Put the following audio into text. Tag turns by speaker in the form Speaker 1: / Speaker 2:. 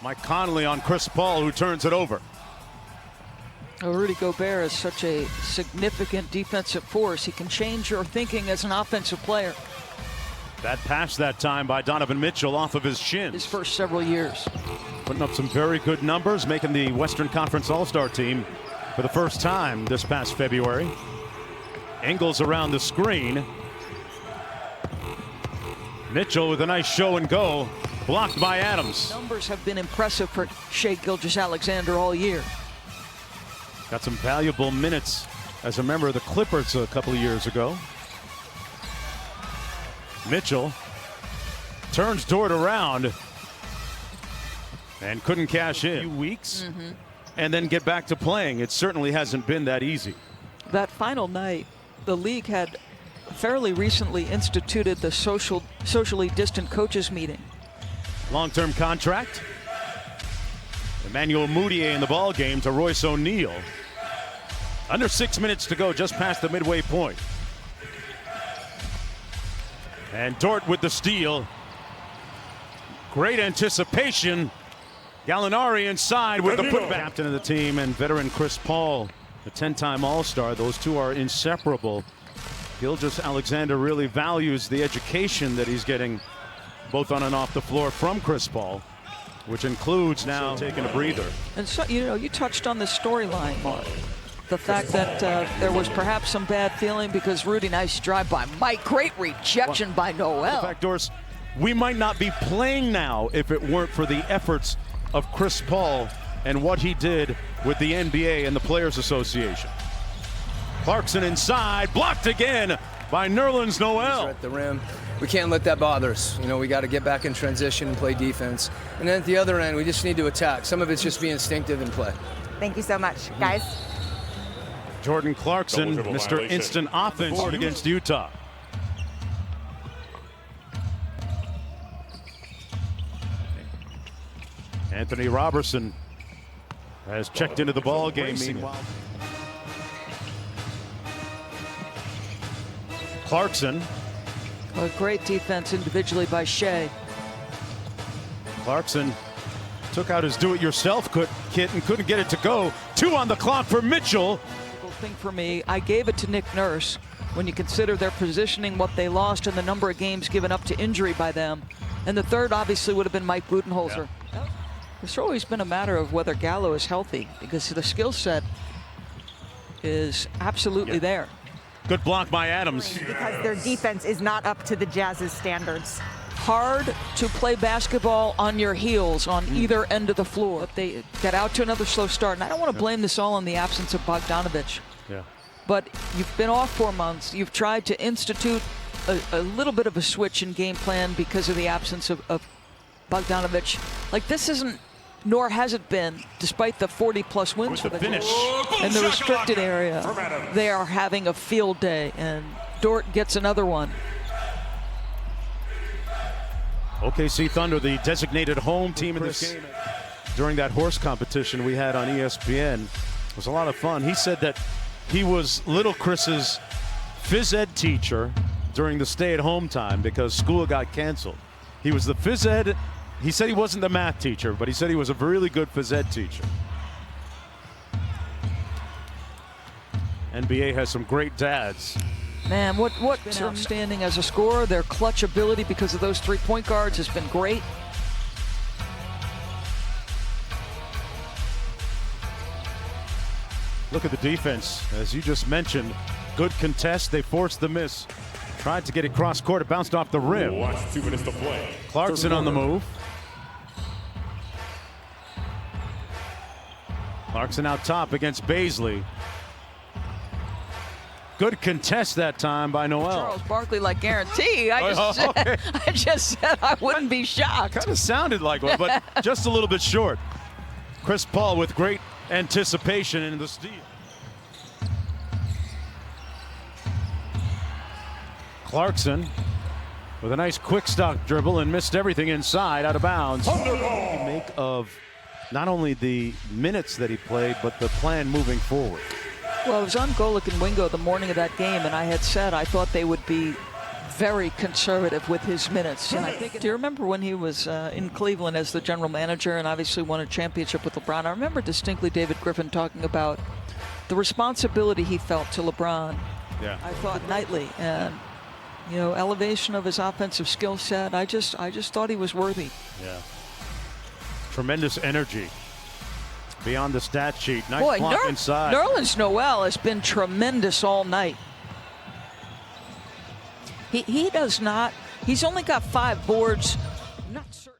Speaker 1: Mike Conley on Chris Paul, who turns it over.
Speaker 2: Rudy Gobert is such a significant defensive force. He can change your thinking as an offensive player.
Speaker 1: That pass that time by Donovan Mitchell off of his shin.
Speaker 2: His first several years.
Speaker 1: Putting up some very good numbers, making the Western Conference All-Star team for the first time this past February. Ingles around the screen. Mitchell with a nice show and go. Blocked by Adams.
Speaker 2: Numbers have been impressive for Shai Gilgeous-Alexander all year.
Speaker 1: Got some valuable minutes as a member of the Clippers a couple of years ago. Mitchell turns Dort around and couldn't cash in. A few weeks and then get back to playing. It certainly hasn't been that easy.
Speaker 2: That final night, the league had fairly recently instituted the socially distant coaches meeting.
Speaker 1: Long-term contract. Emmanuel Mudiay in the ball game to Royce O'Neal. Under 6 minutes to go, just past the midway point. And Dort with the steal. Great anticipation. Gallinari inside with the putback. Captain of the team and veteran Chris Paul, the 10-time All-Star. Those two are inseparable. Gilgeous-Alexander really values the education that he's getting both on and off the floor from Chris Paul, which includes now taking a breather.
Speaker 2: And so, you touched on the storyline, Mark. The fact that there was perhaps some bad feeling because Rudy, nice drive by Mike, great rejection by Noel.
Speaker 1: In fact, Doris, we might not be playing now if it weren't for the efforts of Chris Paul and what he did with the NBA and the Players Association. Clarkson inside, blocked again by Nerlens Noel.
Speaker 3: At the rim. We can't let that bother us. We got to get back in transition and play defense. And then at the other end, we just need to attack. Some of it's just be instinctive and play.
Speaker 4: Thank you so much, guys.
Speaker 1: Jordan Clarkson, Mr. Instant Offense against Utah. Anthony Robertson has checked into the ball game. Meanwhile, Clarkson.
Speaker 2: A great defense individually by Shai.
Speaker 1: Clarkson took out his do-it-yourself kit and couldn't get it to go. 2 on the clock for Mitchell.
Speaker 2: Thing for me, I gave it to Nick Nurse when you consider their positioning, what they lost, and the number of games given up to injury by them. And the third obviously would have been Mike Budenholzer. Yeah. It's always been a matter of whether Gallo is healthy because the skill set is absolutely there.
Speaker 1: Good block by Adams.
Speaker 4: Because their defense is not up to the Jazz's standards.
Speaker 2: Hard to play basketball on your heels on either end of the floor. But they got out to another slow start. And I don't want to blame this all on the absence of Bogdanovich.
Speaker 1: Yeah.
Speaker 2: But you've been off 4 months. You've tried to institute a little bit of a switch in game plan because of the absence of Bogdanovich. Like, this isn't, nor has it been, despite the 40-plus wins for the
Speaker 1: finish
Speaker 2: in the restricted area. They are having a field day, and Dort gets another one.
Speaker 1: OKC Thunder, the designated home team in this game. During that horse competition we had on ESPN, it was a lot of fun. He said that he was little Chris's phys ed teacher during the stay-at-home time because school got canceled. He was the phys ed. He said he wasn't the math teacher, but he said he was a really good phys ed teacher. NBA has some great dads.
Speaker 2: Man, what's outstanding as a scorer, their clutch ability because of those three-point guards has been great.
Speaker 1: Look at the defense, as you just mentioned. Good contest, they forced the miss. Tried to get it cross court, it bounced off the rim.
Speaker 5: Watch 2 minutes to play.
Speaker 1: Clarkson on the move. Clarkson out top against Baisley. Good contest that time by Noel.
Speaker 2: Charles Barkley like guarantee. I just said I wouldn't be shocked.
Speaker 1: Kind of sounded like one, but just a little bit short. Chris Paul with great anticipation in the steal. Clarkson with a nice quick stock dribble and missed everything inside, out of bounds. Make of not only the minutes that he played, but the plan moving forward.
Speaker 2: Well, I was on Golic and Wingo the morning of that game, and I had said I thought they would be very conservative with his minutes. And I think, do you remember when he was in Cleveland as the general manager and obviously won a championship with LeBron? I remember distinctly David Griffin talking about the responsibility he felt to LeBron.
Speaker 1: Yeah.
Speaker 2: I thought nightly, and elevation of his offensive skill set. I just thought he was worthy.
Speaker 1: Yeah. Tremendous energy beyond the stat sheet. Nice
Speaker 2: Boy,
Speaker 1: block inside.
Speaker 2: Nerlens Noel has been tremendous all night. He does not. He's only got 5 boards. I'm not certain.